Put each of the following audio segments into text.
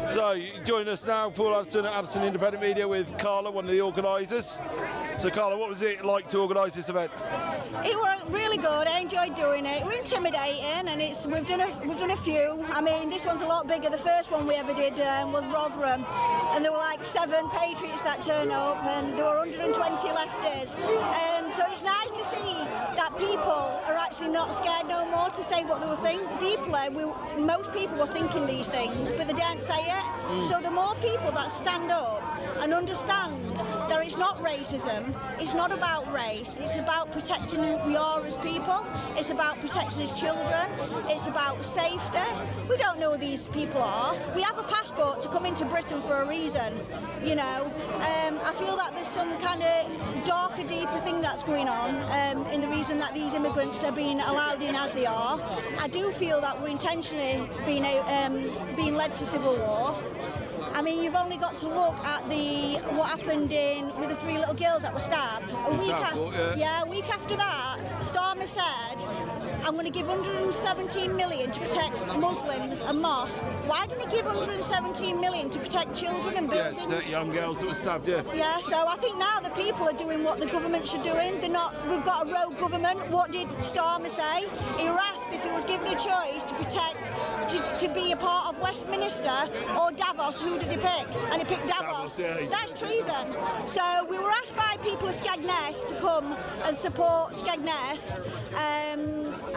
So, you join us now, Paul Addison at Addison Independent Media, with Carla, one of the organisers. So, Carla, what was it like to organise this event? It was really good. I enjoyed doing it. We're intimidating, and we've done a few. I mean, this one's a lot bigger. The first one we ever did was Rotherham, and there were like 7 Patriots that turned up, and there were 120 lefties. So it's nice to see that people are actually not scared no more to say what they were thinking. Deeply, most people were thinking these things, but they didn't say it. So the more people that stand up and understand that it's not racism, it's not about race, it's about protecting who we are as people, it's about protecting as children, it's about safety. We don't know who these people are. We have a passport to come into Britain for a reason, you know. I feel that there's some kind of darker, deeper thing that's going on in the reason that these immigrants are being allowed in as they are. I do feel that we're intentionally being led to civil war. I mean, you've only got to look at what happened with the 3 little girls that were stabbed. A week after that, Starmer said, I'm going to give 117 million to protect Muslims and mosques. Why didn't he give 117 million to protect children and buildings? Yeah, the young girls that were stabbed, yeah. Yeah, so I think now the people are doing what the government should do. We've got a rogue government. What did Starmer say? He was asked if he was given a choice to protect, to be a part of Westminster or Davos, who did he pick? And he picked Davos. Yeah. That's treason. So we were asked by people of Skegness to come and support Skegness,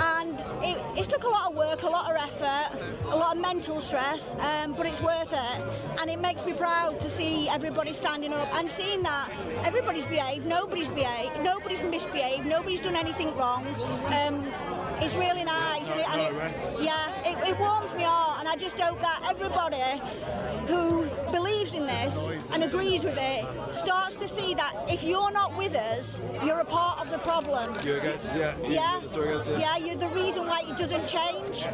and it took a lot of work, a lot of effort, a lot of mental stress, but it's worth it. And it makes me proud to see everybody standing up and seeing that everybody's behaved, nobody's misbehaved, nobody's done anything wrong. It's really nice, it warms my heart, and I just hope that everybody who believes in this and agrees with it starts to see that if you're not with us, you're a part of the problem. You're against, you're the reason why it doesn't change.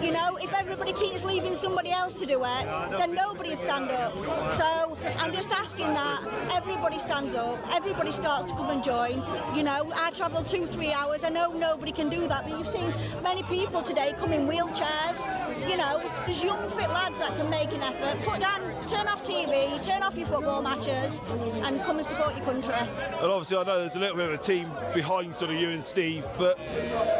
You know, if everybody keeps leaving somebody else to do it, then nobody would stand up. So I'm just asking that everybody stands up, everybody starts to come and join. You know, I travel 2-3 hours. I know nobody can do that, but you've seen many people today come in wheelchairs. You know, there's young fit lads that can make an effort. Turn off TV, turn off your football matches, and come and support your country. And obviously, I know there's a little bit of a team behind sort of you and Steve, but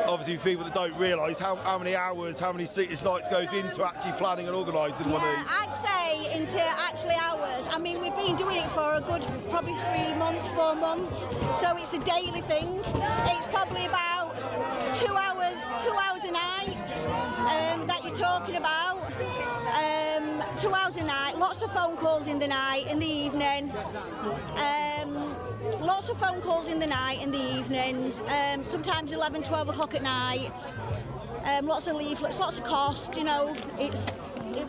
obviously people that don't realise how many hours, how many sleepless nights goes into actually planning and organising one of these. I'd say into actually hours. I mean, we've been doing it for a good probably 3 months, 4 months, so it's a daily thing. It's probably about 2 hours a night that you're talking about. 2 hours a night, lots of phone calls in the night, in the evening. Lots of phone calls in the night, in the evenings. Sometimes 11, 12 o'clock at night. Lots of leaflets, lots of cost. You know,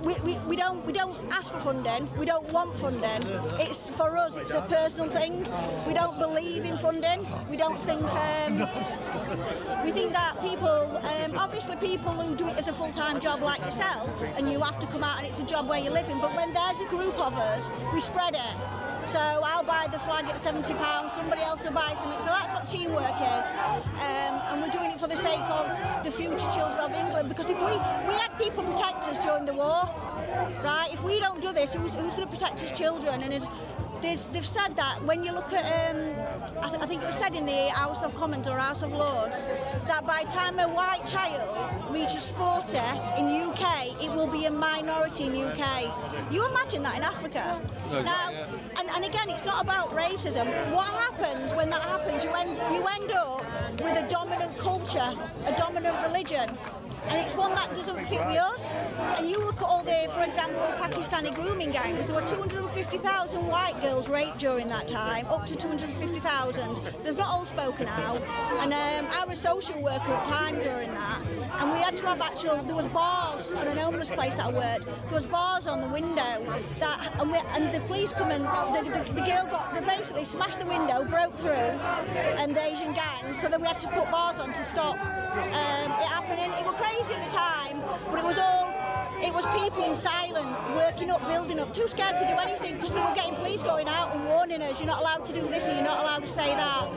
we don't ask for funding. We don't want funding. It's for us. It's a personal thing. We don't believe in funding. We don't think. We think that people, obviously people who do it as a full-time job like yourself, and you have to come out and it's a job where you're living, but when there's a group of us, we spread it. So I'll buy the flag at £70, somebody else will buy something. So that's what teamwork is. And we're doing it for the sake of the future children of England, because if we had people protect us during the war, right? If we don't do this, who's going to protect his children? And they've said that when you look at, I think it was said in the House of Commons or House of Lords, that by the time a white child reaches 40 in UK, it will be a minority in UK. You imagine that in Africa? No, now, and again, it's not about racism. What happens when that happens? You end up with a dominant culture, a dominant religion. And it's one that doesn't fit with us. And you look at all the, for example, Pakistani grooming gangs. There were 250,000 white girls raped during that time, up to 250,000. They've not all spoken out. And I was a social worker at the time during that. And we had to have there was bars at an homeless place that I worked. There was bars on the window and the police come and the girl they basically smashed the window, broke through, and the Asian gang. So then we had to put bars on to stop it happening. It was crazy at the time, but it was people in silence, working up, building up, too scared to do anything because they were getting police going out and warning us, you're not allowed to do this or you're not allowed to say that.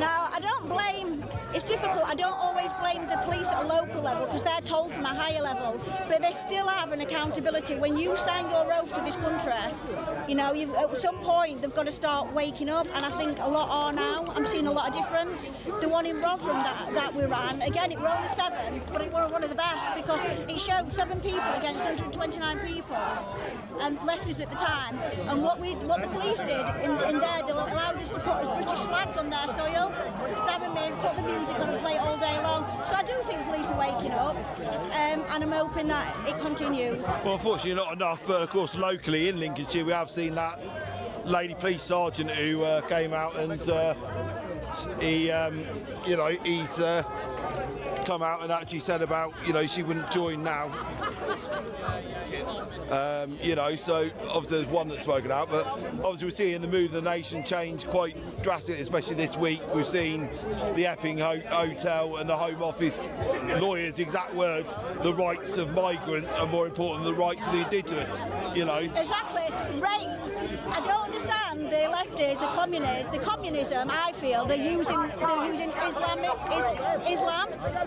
Now, I don't blame it's difficult. I don't always blame the police at a local level because they're told from a higher level, but they still have an accountability. When you sign your oath to this country, at some point they've got to start waking up, and I think a lot are now. I'm seeing a lot of difference. The one in Rotherham that we ran, again, it were only 7, but it was one of the best because it showed 7 people against 129 people and lefties at the time. And what the police did in there, they allowed us to put British flags on their soil, stab them in, put the music on and play it all day long. So I do think police are waking up, and I'm hoping that it continues. Well, unfortunately not enough, but of course locally in Lincolnshire we have seen that lady police sergeant who came out and he's come out and actually said about she wouldn't join now. So obviously there's one that's spoken out, but obviously we're seeing the mood of the nation change quite drastically, especially this week. We've seen the Epping Hotel and the Home Office lawyers' exact words: the rights of migrants are more important than the rights of the indigenous. Exactly. Rape. I don't understand the lefties, the communists. The communism, I feel, they're using Islam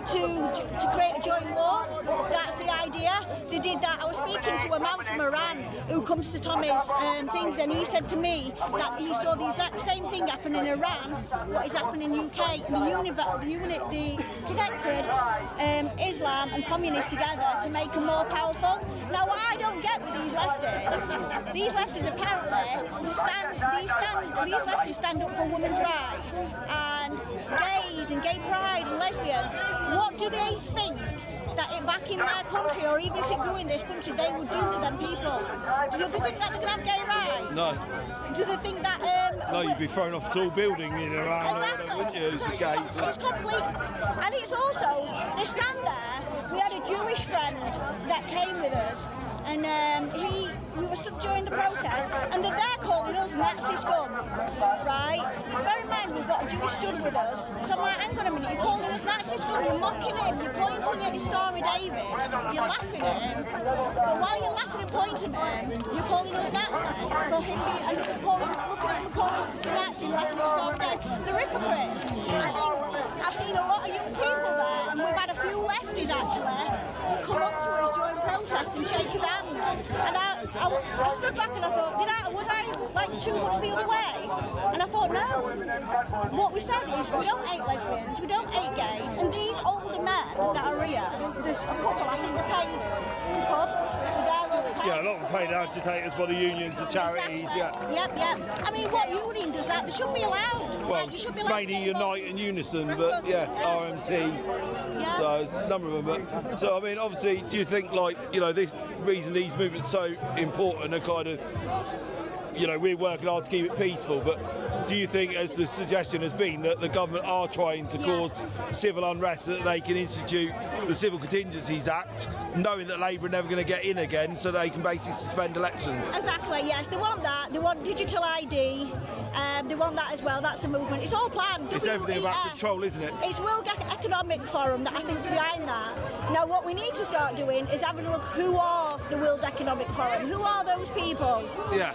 to create a joint war. That's the idea. They did that. I was speaking to a man from Iran who comes to Tommy's things, and he said to me that he saw the exact same thing happen in Iran, what is happening in UK, and the connected Islam and communists together to make them more powerful. Now, what I don't get with these lefties apparently stand up for women's rights and gays and gay pride and lesbians. What do they think that back in their country, or even if it grew in this country, they would do to them people? Do they think that they're going to have gay rights? No. Do they think that... no, you'd be thrown off a tall building in Iran, exactly. wouldn't you? It's complete. And it's also, they stand there. We had a Jewish friend that came with us, and we were stood during the protest, and they're there calling us Nazi scum, right? Bear in mind, we've got a Jewish stud with us, so I'm like, hang on a minute, you're calling us Nazi scum, you're mocking him, you're pointing at his Star of David, you're laughing at him, but while you're laughing and pointing at him, you're calling us Nazi for him being, and looking at him and calling him Nazi and laughing at his Star of David. They're hypocrites. I think I've seen a lot of young people there, and we've had a few lefties actually come up to us during protest and shake his hand. And I stood back and I thought, was I like too much the other way? And I thought, no. What we said is we don't hate lesbians, we don't hate gays, and these older men that are here, there's a couple I think they're paid to come. They're there all the time. Yeah, a lot of paid agitators by the unions, the charities. Exactly. Yep. I mean, what union does that? They should be allowed. Well, you should be allowed mainly Unite and Unison, but yeah, RMT. Yeah. So there's a number of them. But so I mean, obviously, do you think this reason these movements so important are kind of, we're working hard to keep it peaceful, but do you think, as the suggestion has been, that the government are trying to cause civil unrest so that they can institute the Civil Contingencies Act, knowing that Labour are never going to get in again, so they can basically suspend elections? Exactly, yes. They want that. They want digital ID. They want that as well. That's a movement. It's all planned. It's everything about control, isn't it? It's World Economic Forum that I think is behind that. Now, what we need to start doing is having a look who are the World Economic Forum. Who are those people? Yeah.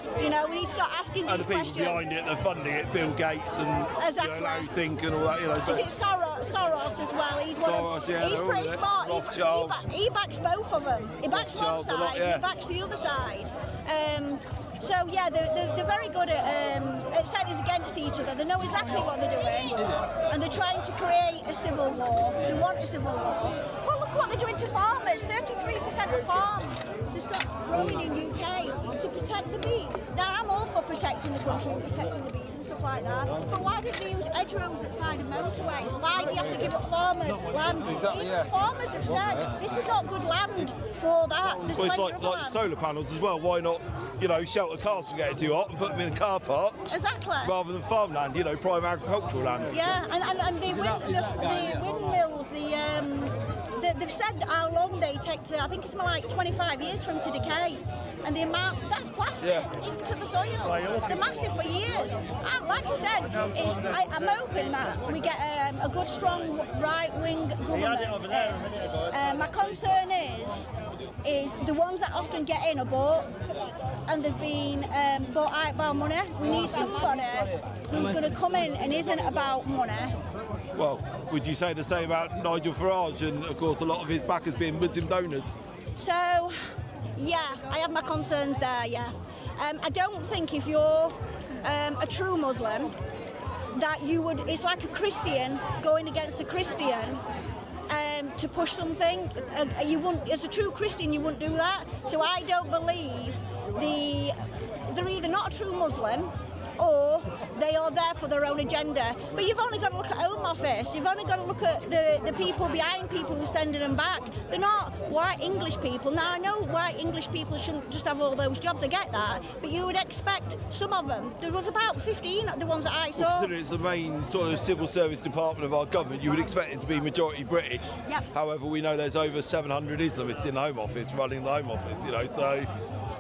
We need to start asking these questions. And the people behind it, they're funding it, Bill Gates and Larry Fink and all that. Is it Soros as well? He's he's pretty smart. Rothschild. He backs both of them. He backs one side, he backs the other side. So yeah, they're very good at setting us against each other. They know exactly what they're doing, and they're trying to create a civil war. They want a civil war. Well, look what they're doing to farmers. 33% of farms they stopped growing in UK to protect the bees. Now, I'm all for protecting the country and protecting the bees and stuff like that, but why didn't they use hedgerows at side of motorways? Why do you have to give up farmers' land? Exactly, Even farmers have said this is not good land for that. There's it's like solar panels as well. Why not, shelter cars from getting too hot and put them in car parks? Exactly. Rather than farmland, prime agricultural land. Yeah, and the windmills, they've said how long they take to, I think it's more like 25 years for them to decay. And the amount, that's plastic into the soil. They're massive for years. And like I said, I'm hoping that we get a good, strong, right-wing government. My concern is the ones that often get in are bought, and they've been bought out by money. We need somebody who's going to come in and isn't about money. Well, would you say the same about Nigel Farage and, of course, a lot of his backers being Muslim donors? So, yeah, I have my concerns there, yeah. I don't think if you're a true Muslim that you would, it's like a Christian going against a Christian to push something. You wouldn't, as a true Christian, you wouldn't do that. So I don't believe they're either not a true Muslim or they are there for their own agenda. But you've only got to look at Home Office, you've only got to look at the people behind people who are sending them back. They're not white English people. Now, I know white English people shouldn't just have all those jobs, I get that, but you would expect some of them. There was about 15, the ones that I saw. Well, considering it's the main sort of civil service department of our government, you would expect it to be majority British. Yep. However, we know there's over 700 Islamists in the Home Office, running the Home Office, you know, so...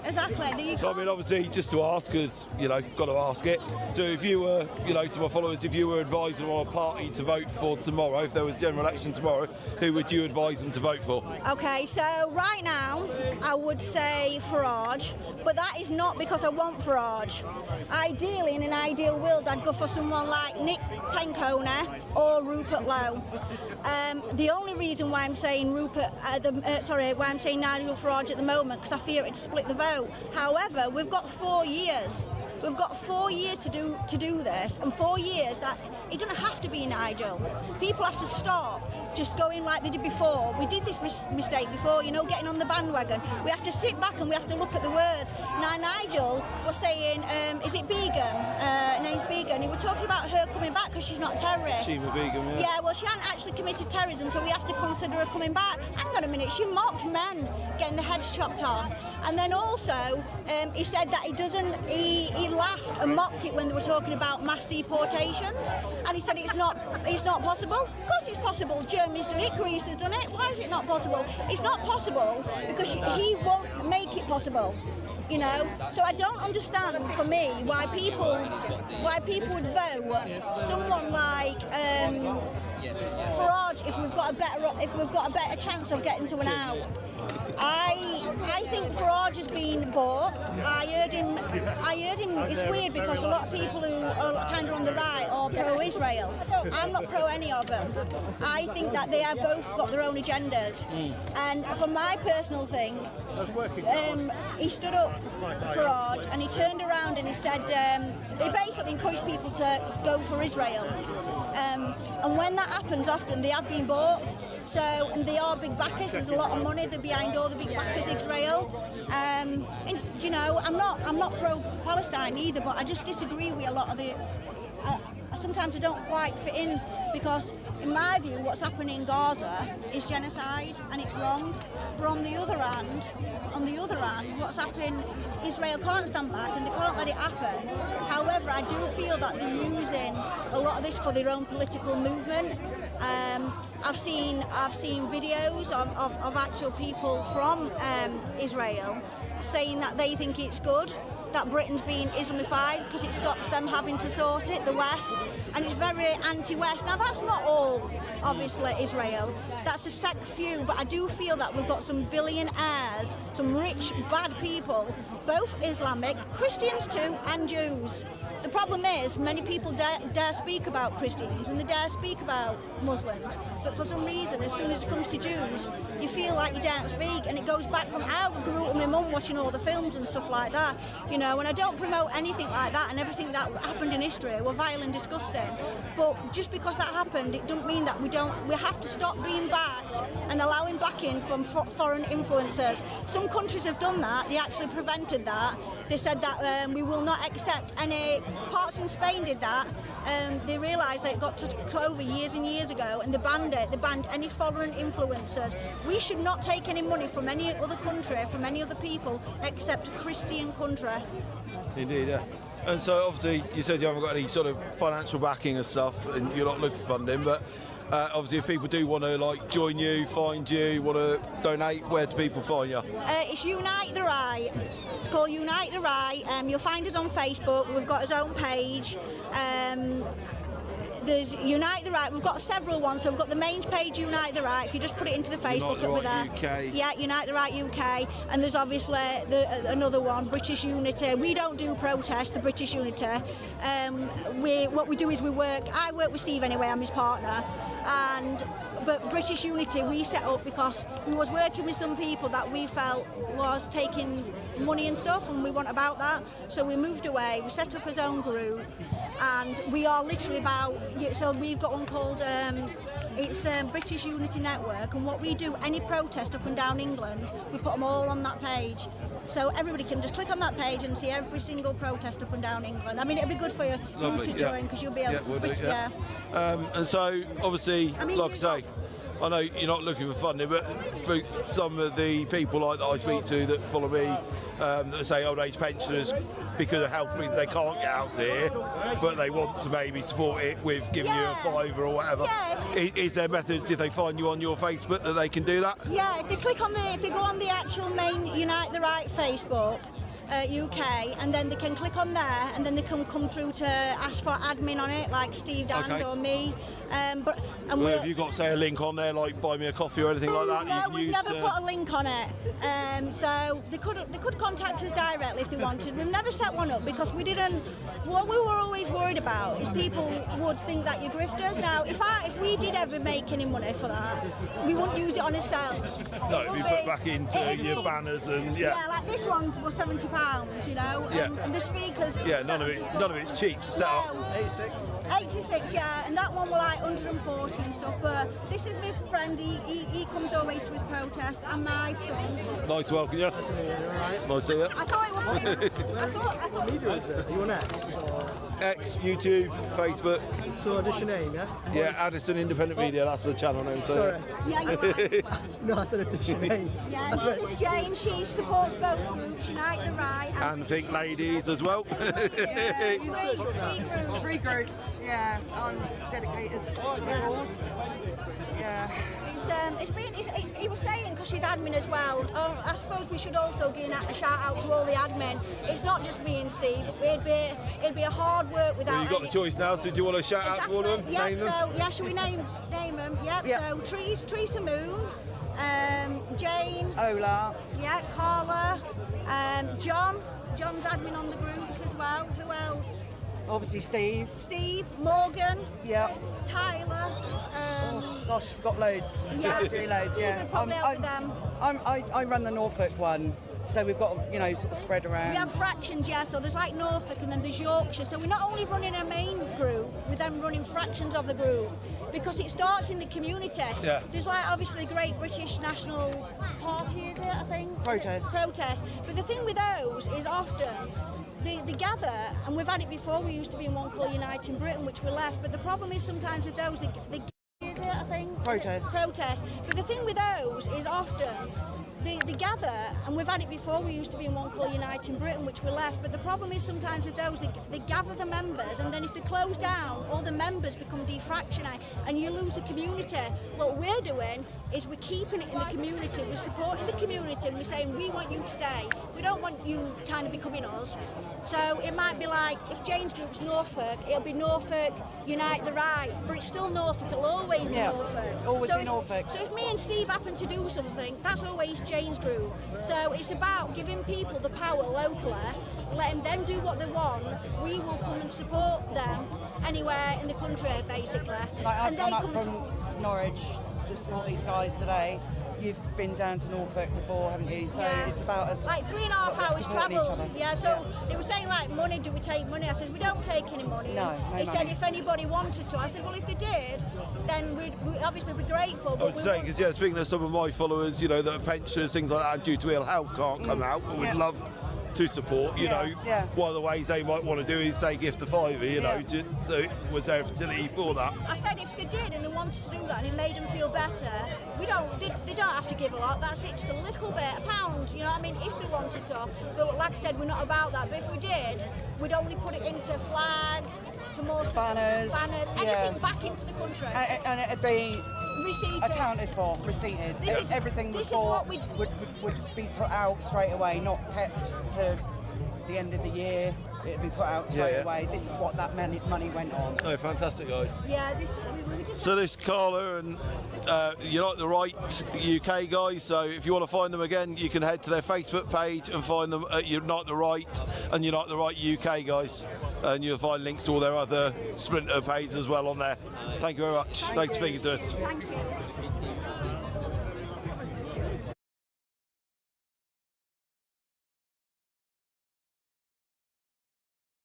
Exactly. So I mean, obviously, just to ask, because you know, got to ask it. So if you were, you know, to my followers, if you were advising on a party to vote for tomorrow, if there was general election tomorrow, who would you advise them to vote for? Okay, so right now I would say Farage, but that is not because I want Farage. Ideally, in an ideal world, I'd go for someone like Nick Tankona or Rupert Lowe. The only reason why I'm saying why I'm saying Nigel Farage at the moment, because I fear it'd split the vote. However, we've got 4 years. We've got 4 years to do this, and 4 years that it doesn't have to be Nigel. People have to stop just going like they did before. We did this mistake before, you know, getting on the bandwagon. We have to sit back and we have to look at the words. Now, Nigel was saying, is it Begum? Her name's Begum. He was talking about her coming back because she's not a terrorist. Shima Begum, yeah. Yeah, well, she hadn't actually committed terrorism, so we have to consider her coming back. Hang on a minute, she mocked men getting their heads chopped off. And then also, he said that he laughed and mocked it when they were talking about mass deportations. And he said it's not possible. Of course it's possible. Germany's done it, Greece has done it. Why is it not possible? It's not possible because he won't make it possible. You know, so I don't understand, for me, why people would vote someone like Farage if we've got a better chance of getting someone out. I think Farage has been bought. I heard him. It's weird because a lot of people who are kind of on the right are pro-Israel. I'm not pro any of them. I think that they have both got their own agendas. And for my personal thing, he stood up, Farage, and he turned around and he said, he basically encouraged people to go for Israel. And when that happens, often they have been bought. So, and they are big backers. There's a lot of money. They're behind all the big backers, Israel. And you know, I'm not pro-Palestine either, but I just disagree with a lot of the. Sometimes I don't quite fit in because, in my view, what's happening in Gaza is genocide and it's wrong. But on the other hand, what's happening, Israel can't stand back and they can't let it happen. However, I do feel that they're using a lot of this for their own political movement. I've seen videos of actual people from Israel saying that they think it's good that Britain's being Islamified because it stops them having to sort it, the West, and it's very anti-West. Now that's not all, obviously, Israel. That's a select few, but I do feel that we've got some billionaires, some rich, bad people, both Islamic, Christians too, and Jews. The problem is, many people dare speak about Christians and they dare speak about Muslims, but for some reason, as soon as it comes to Jews, you feel like you daren't speak, and it goes back from I grew up with my mum watching all the films and stuff like that, you know, and I don't promote anything like that, and everything that happened in history were vile and disgusting, but just because that happened, it doesn't mean that we have to stop being backed and allowing backing from foreign influencers. Some countries have done that, they actually prevented that. They said that we will not accept any. Parts in Spain did that. They realised that it got to over years and years ago, and they banned it. They banned any foreign influencers. We should not take any money from any other country, from any other people, except a Christian country. Indeed, yeah. And so obviously you said you haven't got any sort of financial backing and stuff, and you're not looking for funding, but obviously if people do want to like join you, find you, want to donate, where do people find you? It's Unite the Right. It's called Unite the Right. You'll find us on Facebook. We've got his own page. there's Unite the Right. We've got several ones. So we've got the main page, Unite the Right. If you just put it into the Facebook, Unite the it'll Right be there. UK. Yeah, Unite the Right UK. And there's obviously another one, British Unity. We don't do protest, the British Unity. What we do is I work with Steve anyway, I'm his partner. But British Unity we set up because we was working with some people that we felt was taking money and stuff, and we weren't about that. So we moved away, we set up his own group, and we are literally so we've got one called it's British Unity Network, and what we do, any protest up and down England, we put them all on that page. So everybody can just click on that page and see every single protest up and down England. I mean, it'd be good for you to join, because you'll be able to. And so, obviously, like I say, I know you're not looking for funding, but for some of the people like that I speak to that follow me, that say old age pensioners, because of health reasons they can't get out here, but they want to maybe support it with giving you a £5 or whatever. Is there methods, if they find you on your Facebook, that they can do that? Yeah, if they go on the actual main Unite the Right Facebook, UK, and then they can click on there, and then they can come through to ask for admin on it, like Steve Dand or me. Have you got, say, a link on there, like buy me a coffee or anything like that? No, we've never put a link on it. So they could contact us directly if they wanted. We've never set one up because we didn't. What we were always worried about is people would think that you're grifters. Now, if we did ever make any money for that, we wouldn't use it on ourselves. No, if you put back into your banners and like this one was £70, you know, and the speakers. Yeah, none of it's cheap to set up. 86, and that one were like 140 and stuff. But this is my friend. He comes always to his protest, and my son. Nice to welcome you. Nice to see you. I thought it was. I thought. Media is it? Are you on X? X, YouTube, Facebook. So what's your name, yeah? Yeah, Addison Independent Media. That's the channel name. So. Sorry. Yeah, you're right. No, I said addition name. Yeah, and this is Jane. She supports both groups, Unite the Right and Think Ladies as well. Three groups. Yeah, I'm dedicated to the cause. Yeah. He was saying, because she's admin as well, I suppose we should also give a shout out to all the admin. It's not just me and Steve. It'd be a hard work without. Well, you've got the choice now, so do you want to shout out to all of them? Yeah, name them? Shall we name them? Yep. So Teresa Moon, Jane, Ola. Yeah, Carla, John. John's admin on the groups as well. Who else? Obviously Steve, Morgan, Tyler. Gosh, got loads. Yeah, absolutely loads. Steve would help them. I run the Norfolk one, so we've got sort of spread around. We have fractions, so there's like Norfolk and then there's Yorkshire. So we're not only running a main group, we're then running fractions of the group because it starts in the community. Yeah. There's like obviously the Great British National Party, is it? I think. Protest. But the thing with those is often. They gather, and we've had it before. We used to be in one called Uniting Britain, which we left. But the problem is sometimes with those, is it? I think. Protest. But the thing with those is often they gather, and we've had it before. We used to be in one called Uniting Britain, which we left. But the problem is sometimes with those, they gather the members, and then if they close down, all the members become defractionized, and you lose the community. What we're doing is we're keeping it in the community. We're supporting the community, and we're saying we want you to stay. We don't want you kind of becoming us. So it might be like, if Jane's group's Norfolk, it'll be Norfolk, Unite the Right, but it's still Norfolk, it'll always be Norfolk. Always be Norfolk. So if me and Steve happen to do something, that's always Jane's group. So it's about giving people the power locally, letting them do what they want. We will come and support them anywhere in the country, basically. Like I've come up from Norwich to support these guys today. You've been down to Norfolk before, haven't you? So it's about us. Like 3.5 hours travel. Yeah, so they were saying like money, do we take money? I said, we don't take any money. No They said if anybody wanted to. I said, well, if they did, then we'd obviously be grateful. I would say, because speaking of some of my followers, that are pensioners, things like that, due to ill health can't come out, but would love to support, one of the ways they might want to do is say gift a £5, so was there a facility for that? I said if they did and they wanted to do that and it made them feel better, they don't have to give a lot, that's just a little bit, £1, if they wanted to. But like I said, we're not about that, but if we did, we'd only put it into flags, to more banners, anything back into the country. And it'd be receipted. Accounted for, receipted. Everything before would be put out straight away, not kept to the end of the year. it'd be put out straight away. This is what that money went on. Oh, fantastic, guys. Yeah, we were just. So this Carla and Unite the Right UK guys, so if you want to find them again, you can head to their Facebook page and find them at Unite the Right and Unite the Right UK guys, and you'll find links to all their other Sprinter pages as well on there. Thank you very much. Thanks for speaking to us. Thank you.